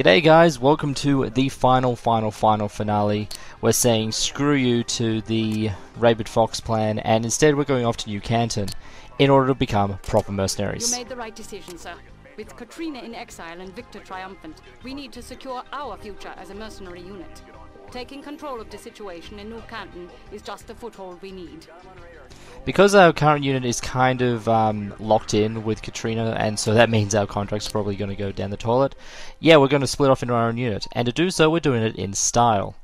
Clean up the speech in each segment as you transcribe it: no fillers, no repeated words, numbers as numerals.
G'day guys, welcome to the final finale. We're saying screw you to the Rabid Fox plan, and instead we're going off to New Canton in order to become proper mercenaries. You made the right decision, sir. With Katrina in exile and Victor triumphant, we need to secure our future as a mercenary unit. Taking control of the situation in New Canton is just the foothold we need. Because our current unit is kind of locked in with Katrina, and so that means our contract's probably going to go down the toilet, yeah, we're going to split off into our own unit. And to do so, we're doing it in style.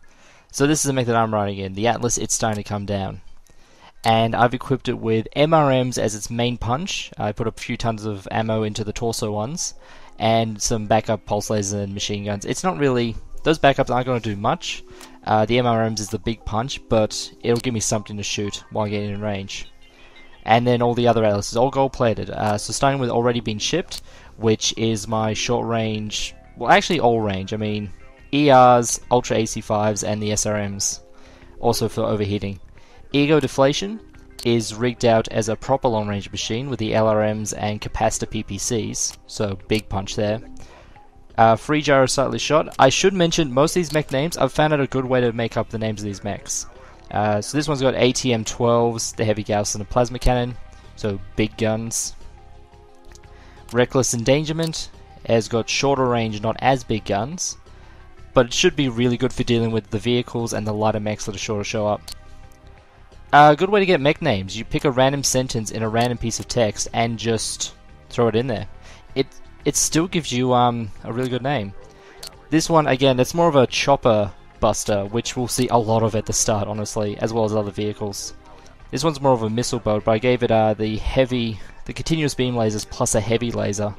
So this is the mech that I'm riding in. The Atlas, it's starting to come down. And I've equipped it with MRMs as its main punch. I put a few tons of ammo into the torso ones, and some backup pulse lasers and machine guns. It's not really... Those backups aren't going to do much. The MRMs is the big punch, but it'll give me something to shoot while getting in range. And then all the other Atlas is all gold plated. So starting with already been shipped, which is my short range, well actually all range, I mean ERs, Ultra AC5s and the SRMs, also for overheating. Ego Deflation is rigged out as a proper long range machine with the LRMs and capacitor PPCs, so big punch there. Free gyro slightly shot. I should mention most of these mech names, I've found out a good way to make up the names of these mechs. So this one's got ATM-12s, the heavy Gauss and a plasma cannon, so big guns. Reckless Endangerment has got shorter range, not as big guns, but it should be really good for dealing with the vehicles and the lighter mechs that are sure to show up. A good way to get mech names, you pick a random sentence in a random piece of text and just throw it in there. It still gives you a really good name. This one, again, it's more of a chopper buster, which we'll see a lot of at the start, honestly, as well as other vehicles. This one's more of a missile boat, but I gave it the continuous beam lasers plus a heavy laser.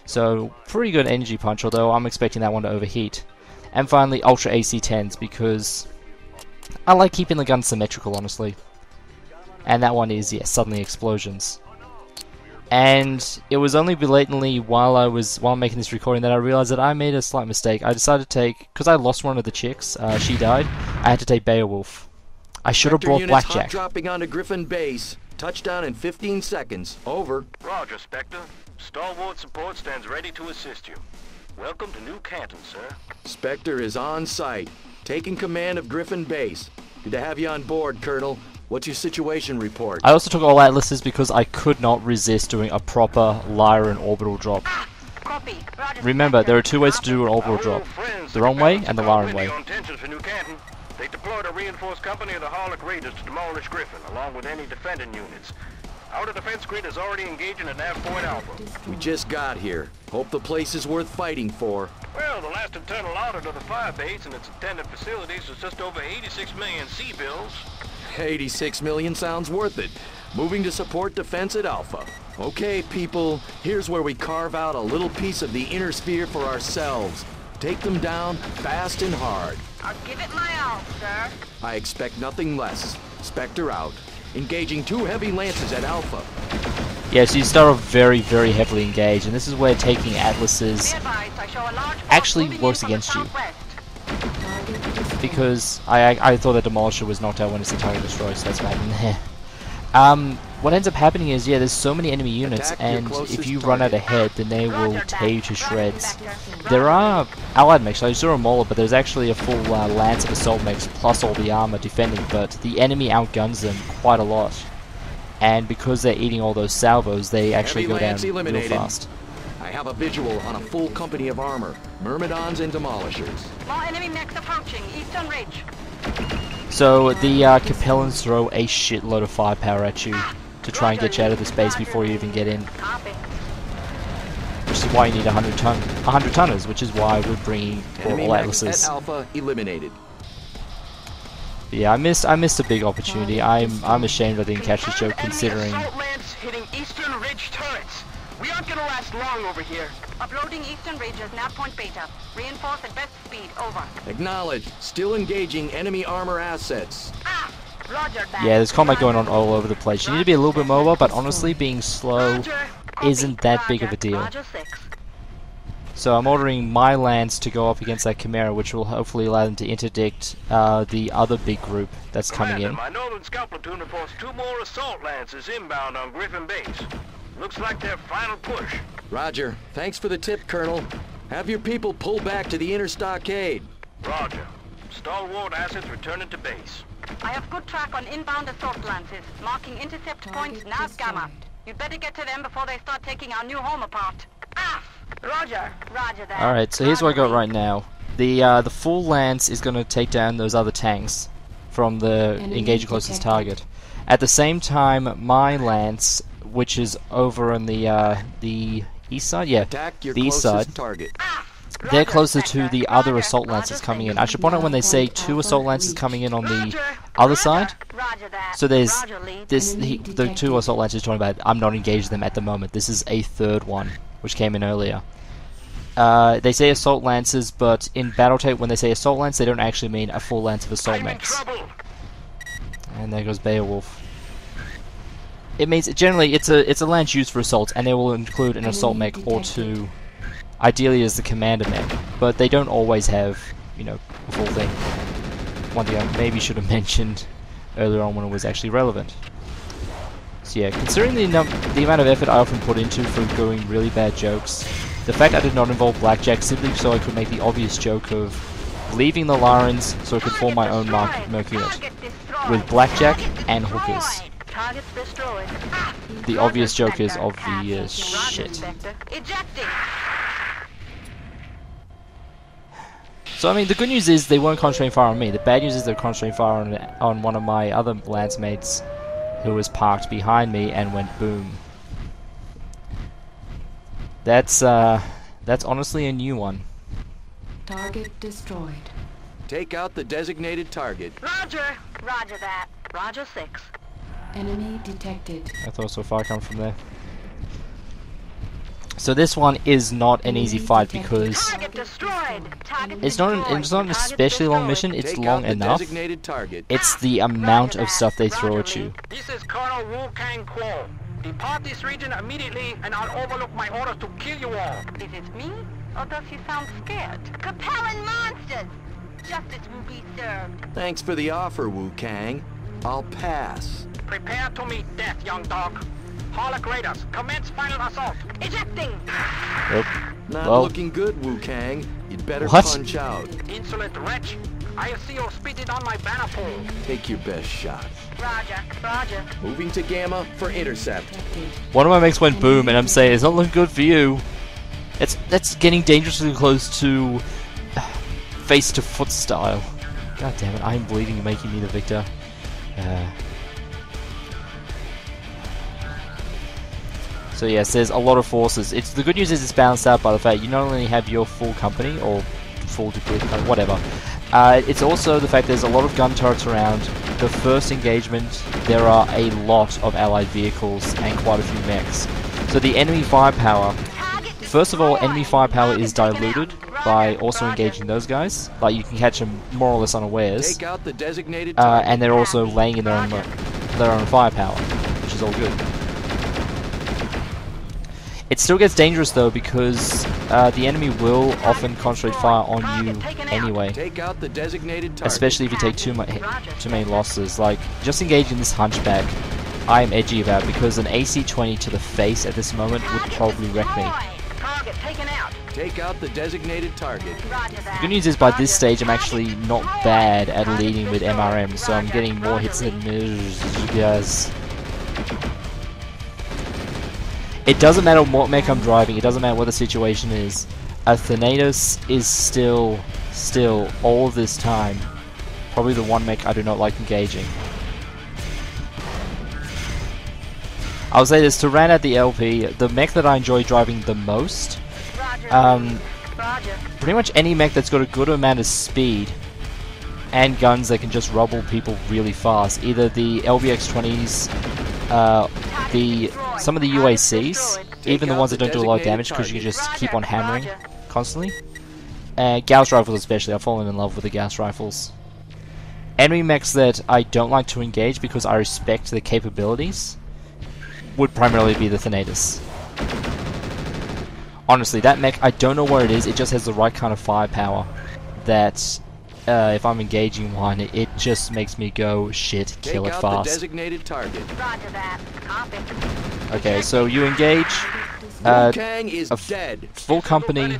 So, pretty good energy punch, although I'm expecting that one to overheat. And finally, Ultra AC-10s, because I like keeping the gun symmetrical, honestly. And that one is, yeah, suddenly explosions. And it was only belatedly while I'm making this recording that I realized that I made a slight mistake. I decided to take, because I lost one of the chicks, she died, I had to take Beowulf. I should have brought Blackjack. Dropping onto Griffin base. Touchdown in 15 seconds. Over. Roger, Spectre. Stalwart support stands ready to assist you. Welcome to New Canton, sir. Spectre is on site, taking command of Griffin base. Good to have you on board, Colonel. What's your situation report? I also took all Atlases because I could not resist doing a proper Lyran orbital drop. Remember, there are two ways to do an orbital drop. The wrong way and the Lyran way. They deployed a reinforced company of the Harlock Raiders to demolish Griffin, along with any defending units. Outer defense grid is already engaging at Nav Point Alpha. We just got here. Hope the place is worth fighting for. Well, the last internal audit of the firebase and its attendant facilities was just over 86 million C-bills. 86 million sounds worth it. Moving to support defense at Alpha. Okay, people, here's where we carve out a little piece of the inner sphere for ourselves. Take them down fast and hard. I'll give it my all, sir. I expect nothing less. Spectre out. Engaging 2 heavy lances at Alpha. Yeah, so you start off very heavily engaged, and this is where taking Atlases actually works against you. Because I thought the Demolisher was knocked out when it's entirely destroyed, so that's what happened there. What ends up happening is, yeah, there's so many enemy units, and if you run out ahead, then they will tear you to shreds. There are allied mechs, I saw a Mauler, but there's actually a full Lance of Assault mechs plus all the armor defending, but the enemy outguns them quite a lot. And because they're eating all those salvos, they actually go down real fast. I have a visual on a full company of armor, Myrmidons and Demolishers. More enemy mechs approaching, Eastern Ridge. So the Capellans throw a shitload of firepower at you to try and get you out of the space before you even get in. Which is why you need 100 tonners, which is why we're bringing all Atlases. At Alpha eliminated. But yeah, I missed a big opportunity. I'm ashamed I didn't catch this joke, considering. Hitting Eastern Ridge turrets. We aren't gonna last long over here. Uploading Eastern Ridge as nav point beta. Reinforce at best speed. Over. Acknowledged. Still engaging enemy armor assets. Roger that. Yeah, there's combat going on all over the place. You need to be a little bit mobile, but honestly, being slow isn't that big of a deal. So I'm ordering my Lance to go up against that Chimera, which will hopefully allow them to interdict the other big group that's coming in. My Northern Scout Platoon reports 2 more assault Lances inbound on Griffin base. Looks like their final push. Roger. Thanks for the tip, Colonel. Have your people pull back to the inner stockade. Roger. Stalwart assets returning to base. I have good track on inbound assault lances, marking intercept points nav Gamma. You'd better get to them before they start taking our new home apart. Ah! Roger. Roger that. Alright, so here's what I got right now. The full lance is going to take down those other tanks from the engage closest target. At the same time, my lance, which is over on the east side, yeah, Attack your the east side, closest target. they're closer to the other assault lances coming in. I should point out when they say 2 assault lances coming in on the other side, so there's the 2 assault lances talking about, I'm not engaged them at the moment. This is a third one, which came in earlier. They say assault lances, but in Battletech when they say assault lance, they don't actually mean a full lance of assault mechs. And there goes Beowulf. It means generally it's a lance used for assaults, and they will include an assault mech or 2, ideally as the commander mech. But they don't always have, you know, a full thing. One thing I maybe should have mentioned earlier on when it was actually relevant. So yeah, considering the amount of effort I often put into for doing really bad jokes, the fact I did not involve Blackjack simply so I could make the obvious joke of leaving the Lyrans so I could form my own Merc unit with Blackjack and hookers. The obvious joke is obvious shit. So I mean, the good news is they weren't concentrating fire on me. The bad news is they're concentrating fire on one of my other lance mates who was parked behind me and went boom. That's honestly a new one. Target destroyed. Take out the designated target. Roger. Roger that. Roger 6. Enemy detected. I thought so far come from there. So this one is not an easy fight because it's not an especially long mission. It's long enough. It's the amount of stuff they throw at you. This is Colonel Wu Kang Kuo. Depart this region immediately, and I'll overlook my orders to kill you all. Is it me, or does he sound scared? Capellan monsters! Justice will be served. Thanks for the offer, Wu Kang. I'll pass. Prepare to meet death, young dog. Harlock Raiders, commence final assault. Ejecting! Nope. Not Well. looking good, Wu Kang. You'd better What? punch out. Insolent wretch. I see you spitted on my banner pole. Take your best shot. Roger. Roger. Moving to Gamma for intercept. One of my mates went boom, and I'm saying it's not looking good for you. That's getting dangerously close to face to foot style. God damn it! I'm bleeding and making me the victor. So yes, there's a lot of forces. The good news is it's balanced out by the fact you not only have your full company or full degree, whatever. It's also the fact there's a lot of gun turrets around. The first engagement, there are a lot of allied vehicles and quite a few mechs. So the enemy firepower, first of all, enemy firepower is diluted by also engaging those guys. Like you can catch them more or less unawares. Take out the designated And they're also laying in their own firepower, which is all good. It still gets dangerous though because the enemy will often concentrate fire on you anyway. Take out the designated target. Especially if you take too many losses. Like just engaging this hunchback, I am edgy about because an AC-20 to the face at this moment would probably wreck me. Target taken out. Take out the designated target. The good news is by this stage I'm actually not bad at leading with MRM, so I'm getting more hits than guys. It doesn't matter what mech I'm driving, it doesn't matter what the situation is. A Thanatos is still, all of this time, probably the one mech I do not like engaging. I'll say this, to round out the LP, the mech that I enjoy driving the most, pretty much any mech that's got a good amount of speed and guns that can just rubble people really fast. Either the LBX-20s, some of the UACs, even the ones that don't do a lot of damage because you can just keep on hammering constantly. Gauss rifles especially, I've fallen in love with the Gauss rifles. Enemy mechs that I don't like to engage because I respect their capabilities would primarily be the Thanatos. Honestly, that mech, I don't know what it is, it just has the right kind of firepower that if I'm engaging one, it just makes me go, shit, kill it fast. The designated target. Roger that. Copy. Okay, so you engage Kang is dead. full company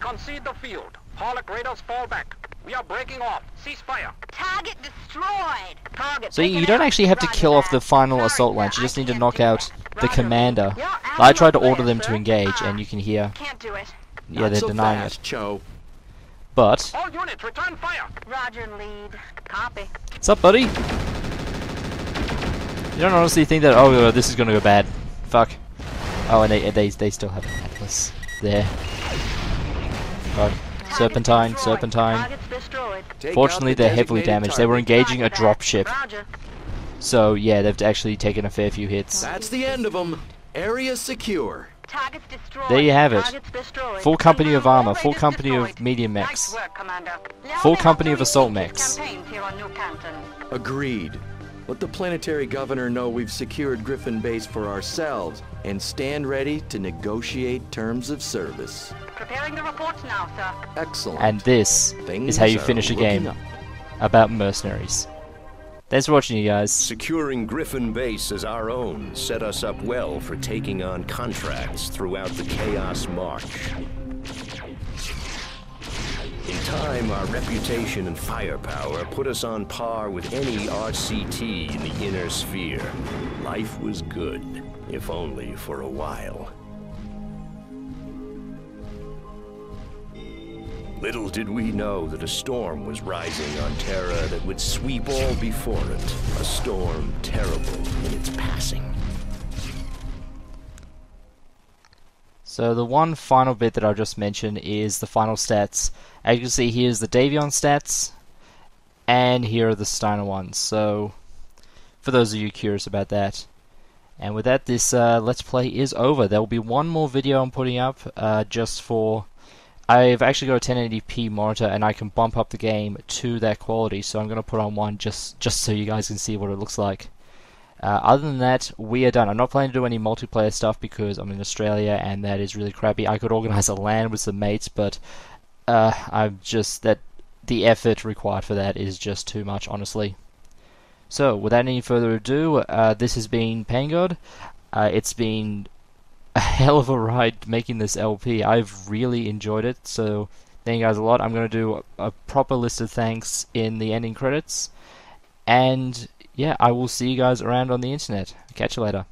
concede the field. Harlock raiders fall back. We are breaking off. Cease fire. Target destroyed. Target So you taken don't out. actually have to Roger kill off that. the final Sorry, assault sir, lance, you just I need to can't knock do out that. the Roger, commander. lead. Your I tried to ammo order them clear, to sir. engage, and you can hear, Can't do it. yeah, Not they're so denying fast, it. Cho. But, All units, return fire. Roger, lead. Copy. what's up, buddy? You don't honestly think that, oh, this is gonna go bad. Fuck. Oh, and they still have an Atlas there. Oh, Serpentine, Serpentine. Targets destroyed. Take Fortunately, out the they're heavily designated damaged. They were target. engaging a Roger that. dropship. Roger. So, yeah, they've actually taken a fair few hits. That's the end of them. Area secure. Targets destroyed. There you have it. Targets destroyed. Full company of armor, full Raiders company of destroyed. medium Nice mechs. work, Commander. Full company of assault mechs. Campaigns here on New Canton. Agreed. Let the planetary governor know we've secured Griffin Base for ourselves and stand ready to negotiate terms of service. Preparing the reports now, sir. Excellent. And this Things is how you are finish a looking game up. about mercenaries. Thanks for watching, you guys. Securing Griffin Base as our own set us up well for taking on contracts throughout the Chaos March. In time, our reputation and firepower put us on par with any RCT in the inner sphere. Life was good, if only for a while. Little did we know that a storm was rising on Terra that would sweep all before it. A storm terrible in its passing. So the one final bit that I'll just mention is the final stats. As you can see, here's the Davion stats, and here are the Steiner ones. So, for those of you curious about that. And with that, this Let's Play is over. There will be one more video I'm putting up, just for... I've actually got a 1080p monitor, and I can bump up the game to that quality, so I'm going to put on one just so you guys can see what it looks like. Other than that, we are done. I'm not planning to do any multiplayer stuff because I'm in Australia and that is really crappy. I could organize a LAN with some mates, but I'm just that the effort required for that is just too much, honestly. So, without any further ado, this has been Pangod. It's been a hell of a ride making this LP. I've really enjoyed it, so thank you guys a lot. I'm going to do a proper list of thanks in the ending credits, and yeah, I will see you guys around on the internet. Catch you later.